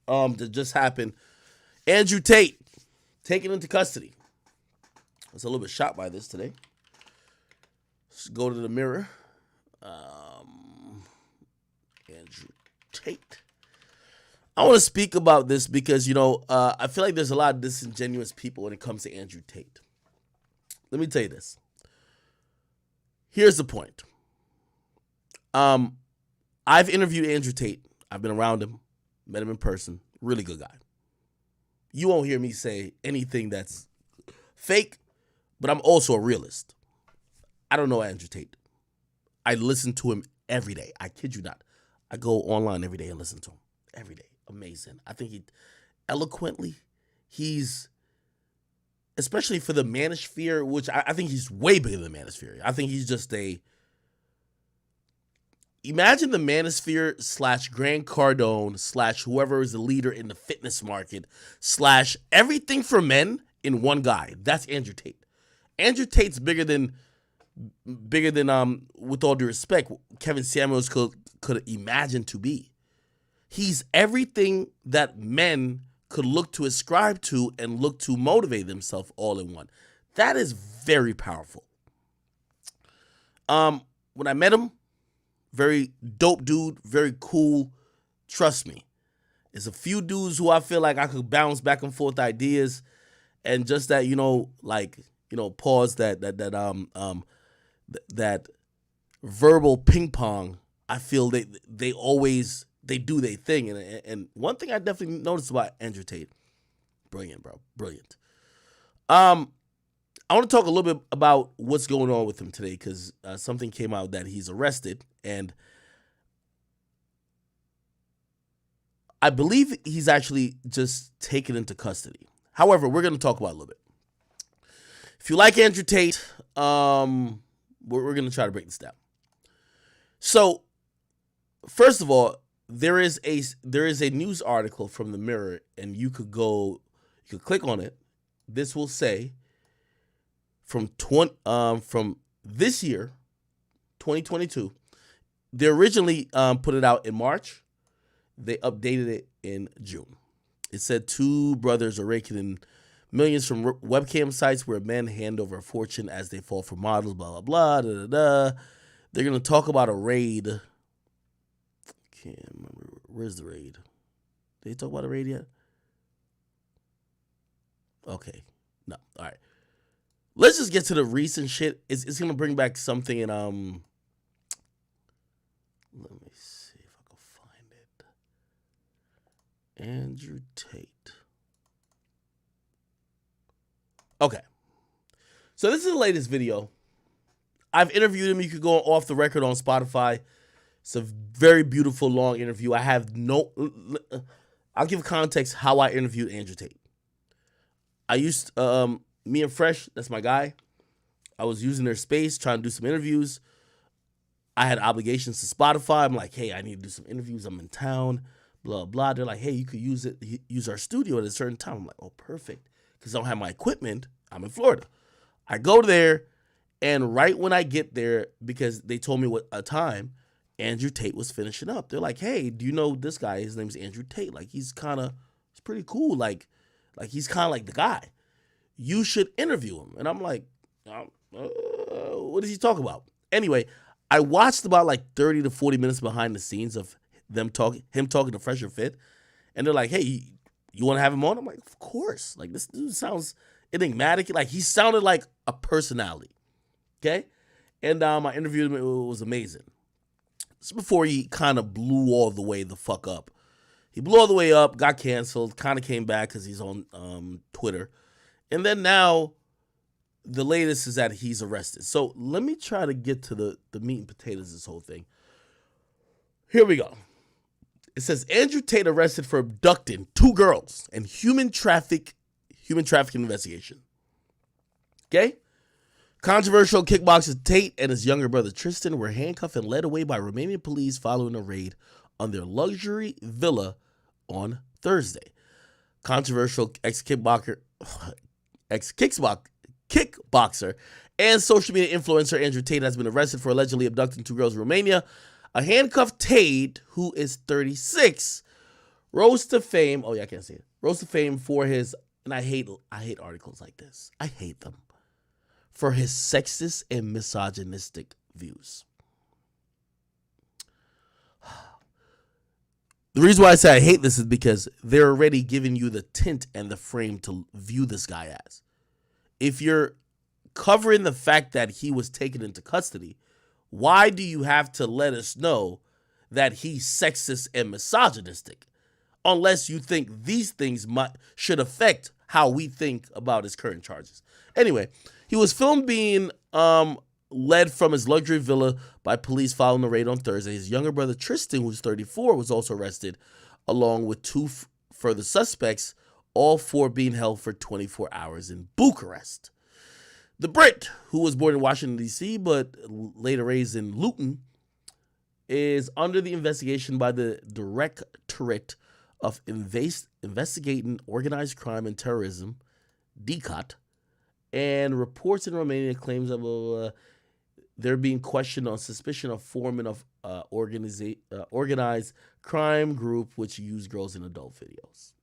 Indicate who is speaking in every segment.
Speaker 1: that just happened. Andrew Tate taken into custody. I was a little bit shocked by this today. Let's go to the Mirror. Andrew Tate. I want to speak about this because, I feel like there's a lot of disingenuous people when it comes to Andrew Tate. Let me tell you this. Here's the point. I've interviewed Andrew Tate. I've been around him, met him in person. Really good guy. You won't hear me say anything that's fake, but I'm also a realist. I don't know Andrew Tate. I listen to him every day. I kid you not. I go online every day and listen to him. Every day. Amazing. I think he's, especially for the manosphere, which I think he's way bigger than the manosphere. I think he's just imagine the manosphere / Grant Cardone / whoever is the leader in the fitness market / everything for men in one guy. That's Andrew Tate. Andrew Tate's bigger than with all due respect, Kevin Samuels could imagine to be. He's everything that men could look to ascribe to and look to motivate themselves all in one. That is very powerful. When I met him, very dope dude, very cool. Trust me. There's a few dudes who I feel like I could bounce back and forth ideas, and just that, pause that verbal ping pong. I feel they always do their thing, and one thing I definitely noticed about Andrew Tate, brilliant, bro, brilliant. I want to talk a little bit about what's going on with him today because something came out that he's arrested, and I believe he's actually just taken into custody. However, we're going to talk about it a little bit. If you like Andrew Tate, we're going to try to break this down. So, first of all, there is a news article from the Mirror, and you could click on it. This will say from this year, 2022. They originally put it out in March. They updated it in June. It said 2 brothers are raking in millions from webcam sites where men hand over a fortune as they fall for models, blah, blah, blah, da, da, da. They're going to talk about a raid. Can't remember. Where's the raid? Did they talk about a raid yet? Okay. No. All right. Let's just get to the recent shit. It's going to bring back something in, let me see if I can find it. Andrew Tate. Okay. So this is the latest video. I've interviewed him. You could go off the record on Spotify. It's a very beautiful, long interview. I'll give context how I interviewed Andrew Tate. Me and Fresh, that's my guy. I was using their space, trying to do some interviews. I had obligations to Spotify. I'm like, hey, I need to do some interviews. I'm in town, blah, blah. They're like, hey, you could use our studio at a certain time. I'm like, oh, perfect. Because I don't have my equipment. I'm in Florida. I go there, and right when I get there, because they told me what a time, Andrew Tate was finishing up. They're like, hey, do you know this guy? His name's Andrew Tate. Like, he's pretty cool. Like he's kind of like the guy. You should interview him. And I'm like, what does he talk about? Anyway, I watched about like 30 to 40 minutes behind the scenes of him talking to Fresh and Fit. And they're like, hey, you want to have him on? I'm like, of course. Like, this dude sounds enigmatic. Like, he sounded like a personality. Okay? And I interviewed him. It was amazing. This is before he kind of blew all the way the fuck up. He blew all the way up, got canceled, kind of came back because he's on Twitter. And then now, the latest is that he's arrested. So let me try to get to the meat and potatoes of this whole thing. Here we go. It says, Andrew Tate arrested for abducting 2 girls and human trafficking investigation. Okay? Controversial kickboxer Tate and his younger brother Tristan were handcuffed and led away by Romanian police following a raid on their luxury villa on Thursday. Controversial ex-kickboxer and social media influencer Andrew Tate has been arrested for allegedly abducting 2 girls in Romania. A handcuffed Tate, who is 36, Rose to fame. Oh yeah, I can't see it. Rose to fame for his, and I hate articles like this. I hate them. For his sexist and misogynistic views. The reason why I say I hate this is because they're already giving you the tint and the frame to view this guy as. If you're covering the fact that he was taken into custody, why do you have to let us know that he's sexist and misogynistic? Unless you think these things should affect how we think about his current charges. Anyway, he was filmed being led from his luxury villa by police following the raid on Thursday. His younger brother Tristan, who's 34, was also arrested, along with two further suspects, all four being held for 24 hours in Bucharest. The Brit, who was born in Washington, D.C., but later raised in Luton, is under the investigation by the Directorate of Investigating Organized Crime and Terrorism, DCOT, and reports in Romania claims of they're being questioned on suspicion of forming of organized crime group which use girls in adult videos.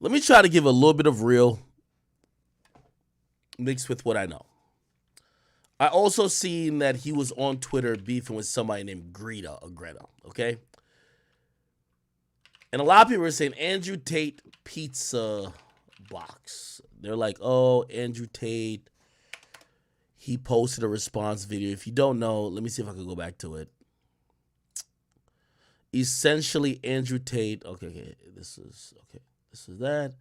Speaker 1: Let me try to give a little bit of real mixed with what I know. I also seen that he was on Twitter beefing with somebody named Greta, okay? And a lot of people are saying Andrew Tate pizza box. They're like, oh, Andrew Tate, he posted a response video. If you don't know, let me see if I can go back to it. Essentially, Andrew Tate, okay, this is that.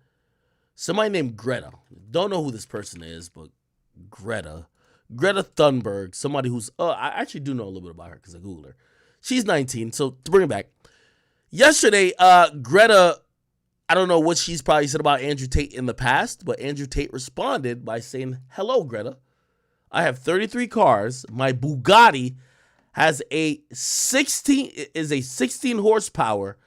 Speaker 1: Somebody named Greta. Don't know who this person is, but Greta Thunberg, somebody who's, I actually do know a little bit about her because I Googled her. She's 19, so to bring it back. Yesterday, Greta, I don't know what she's probably said about Andrew Tate in the past, but Andrew Tate responded by saying, hello, Greta. I have 33 cars. My Bugatti has a 16 horsepower,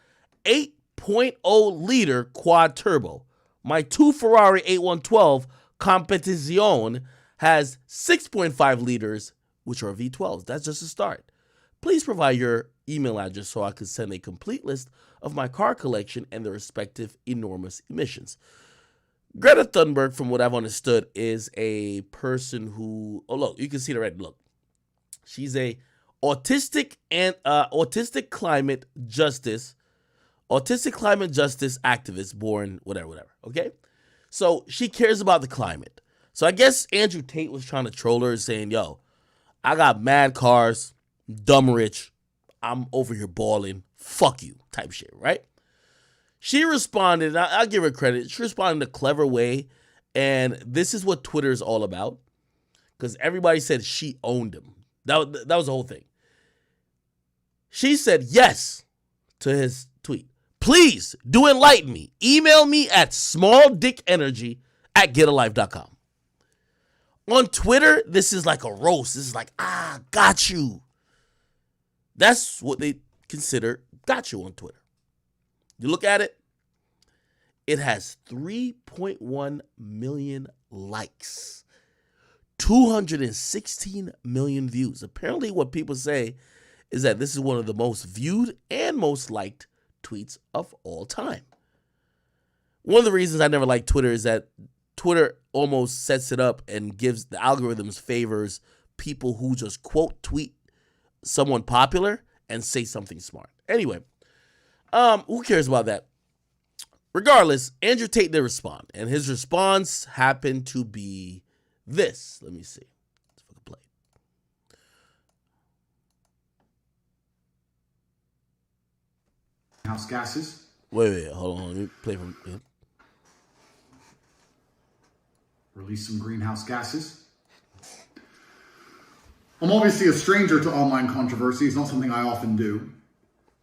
Speaker 1: 8.0 liter quad turbo. My 2 Ferrari 8112 Competizione has 6.5 liters, which are V12s. That's just a start. Please provide your email address so I could send a complete list of my car collection and the respective enormous emissions. Greta Thunberg, from what I've understood, is a person who, oh look, you can see the red, look. She's a autistic climate justice activist, born whatever, okay? So she cares about the climate. So I guess Andrew Tate was trying to troll her, saying, yo, I got mad cars, dumb rich, I'm over here balling, fuck you, type shit, right? She responded, I'll give her credit, she responded in a clever way, and this is what Twitter is all about, because everybody said she owned him. That was the whole thing. She said yes to his tweet. Please do enlighten me. Email me at smalldickenergy@getalife.com. On Twitter, this is like a roast. This is like, got you. That's what they consider got you on Twitter. You look at it, it has 3.1 million likes, 216 million views. Apparently what people say is that this is one of the most viewed and most liked tweets of all time. One of the reasons I never liked Twitter is that Twitter almost sets it up and gives the algorithms favors people who just quote tweet someone popular and say something smart. Anyway, who cares about that? Regardless, Andrew Tate did respond, and his response happened to be this. Let me see. Let's fucking play.
Speaker 2: Greenhouse gases.
Speaker 1: Wait, hold on. Let me play from him.
Speaker 2: Release some greenhouse gases. I'm obviously a stranger to online controversy. It's not something I often do.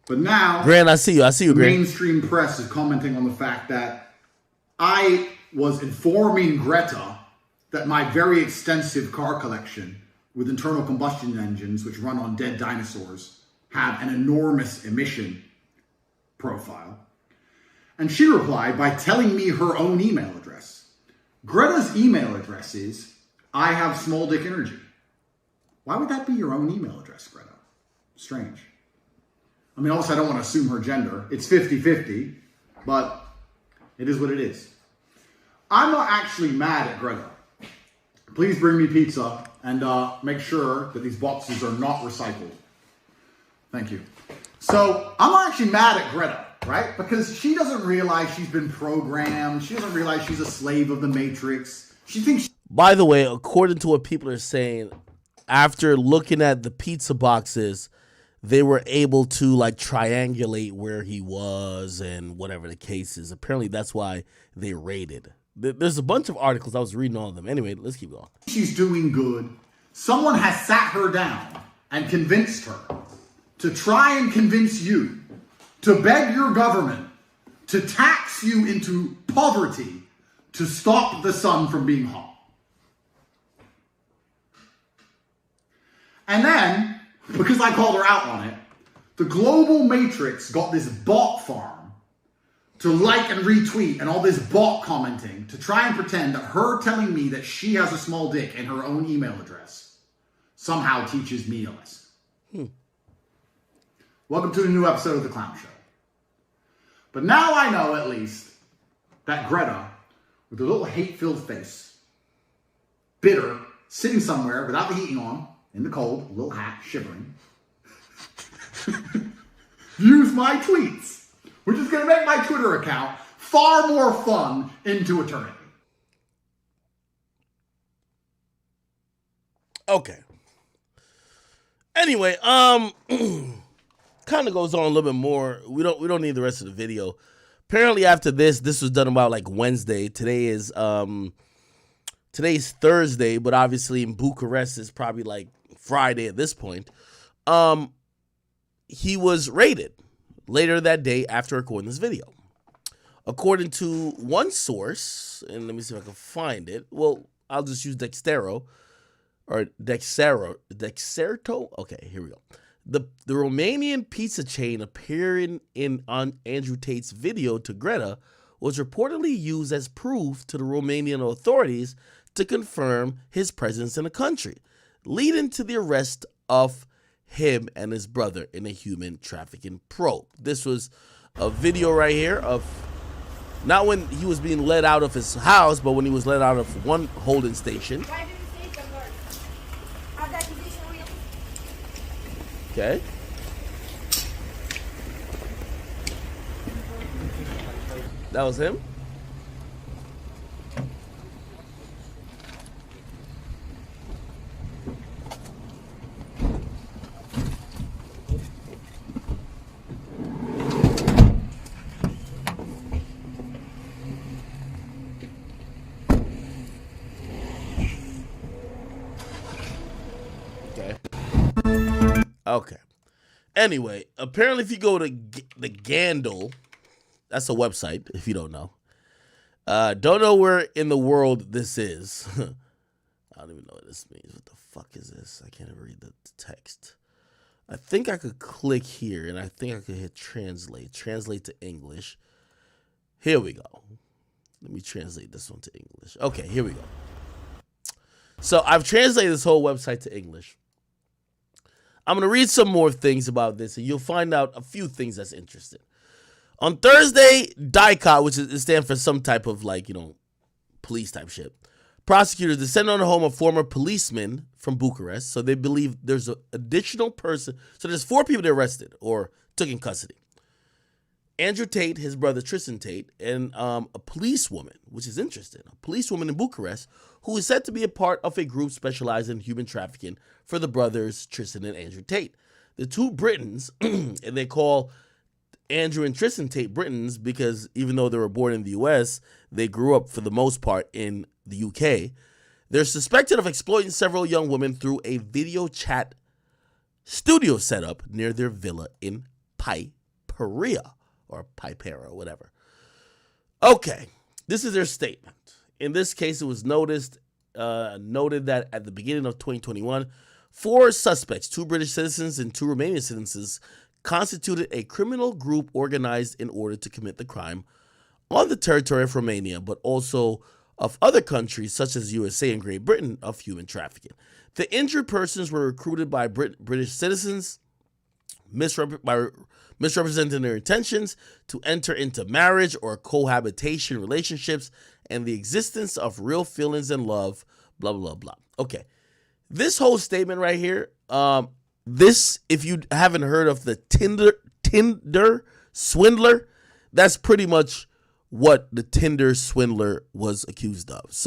Speaker 2: But now,
Speaker 1: Grant, I see you,
Speaker 2: the
Speaker 1: Grant.
Speaker 2: mainstream press is commenting on the fact that I was informing Greta that my very extensive car collection with internal combustion engines, which run on dead dinosaurs, have an enormous emission profile. And she replied by telling me her own email address. Greta's email address is, I have small dick energy. Why would that be your own email address, Greta? Strange. I mean, obviously I don't want to assume her gender. It's 50-50, but it is what it is. I'm not actually mad at Greta. Please bring me pizza and make sure that these boxes are not recycled. Thank you. So I'm not actually mad at Greta, right? Because she doesn't realize she's been programmed. She doesn't realize she's a slave of the Matrix. She thinks...
Speaker 1: By the way, according to what people are saying, after looking at the pizza boxes, they were able to like triangulate where he was and whatever the case is. Apparently that's why they raided. There's a bunch of articles. I was reading all of them. Anyway, let's keep going.
Speaker 2: She's doing good. Someone has sat her down and convinced her to try and convince you to beg your government to tax you into poverty to stop the sun from being hot. And then, because I called her out on it, the global matrix got this bot farm to like and retweet and all this bot commenting to try and pretend that her telling me that she has a small dick in her own email address somehow teaches me a lesson. Welcome to a new episode of The Clown Show. But now I know, at least, that Greta, with a little hate-filled face, bitter, sitting somewhere without the heating on, in the cold, a little hat, shivering, views my tweets, which is going to make my Twitter account far more fun into eternity.
Speaker 1: Okay. Anyway, kind of goes on a little bit more. We don't need the rest of the video. Apparently after this was done about like Wednesday. Today's Thursday, but obviously in Bucharest is probably like Friday at this point. He was raided later that day after recording this video. According to one source, and let me see if I can find it. Well, I'll just use Dexerto. Okay, here we go. The Romanian pizza chain appearing on Andrew Tate's video to Greta was reportedly used as proof to the Romanian authorities to confirm his presence in the country, leading to the arrest of him and his brother in a human trafficking probe. This was a video right here of not when he was being let out of his house, but when he was let out of one holding station.
Speaker 3: Why did you say something?
Speaker 1: Okay. That was him. Okay. Anyway, apparently if you go to the Gandal, that's a website, if you don't know. Don't know where in the world this is. I don't even know what this means. What the fuck is this? I can't even read the text. I think I could click here, and I think I could hit translate. Translate to English. Here we go. Let me translate this one to English. Okay, here we go. So I've translated this whole website to English. I'm going to read some more things about this, and you'll find out a few things that's interesting. On Thursday, DICOT, which stands for some type of, police type shit, prosecutors descended on the home of former policemen from Bucharest, so they believe there's an additional person. So there's 4 people they arrested or took in custody. Andrew Tate, his brother Tristan Tate, and a policewoman, which is interesting, a policewoman in Bucharest, who is said to be a part of a group specialized in human trafficking for the brothers Tristan and Andrew Tate. The 2 Britons, and they call Andrew and Tristan Tate Britons because even though they were born in the U.S., they grew up for the most part in the U.K. They're suspected of exploiting several young women through a video chat studio setup near their villa in Piperia. Or Pipera, whatever. Okay, this is their statement. In this case, it was noted that at the beginning of 2021, 4 suspects, 2 British citizens and 2 Romanian citizens, constituted a criminal group organized in order to commit the crime on the territory of Romania, but also of other countries, such as USA and Great Britain, of human trafficking. The injured persons were recruited by British citizens, misrepresenting their intentions to enter into marriage or cohabitation relationships and the existence of real feelings and love, blah, blah, blah. Okay. This whole statement right here, this, if you haven't heard of the Tinder swindler, that's pretty much what the Tinder swindler was accused of. So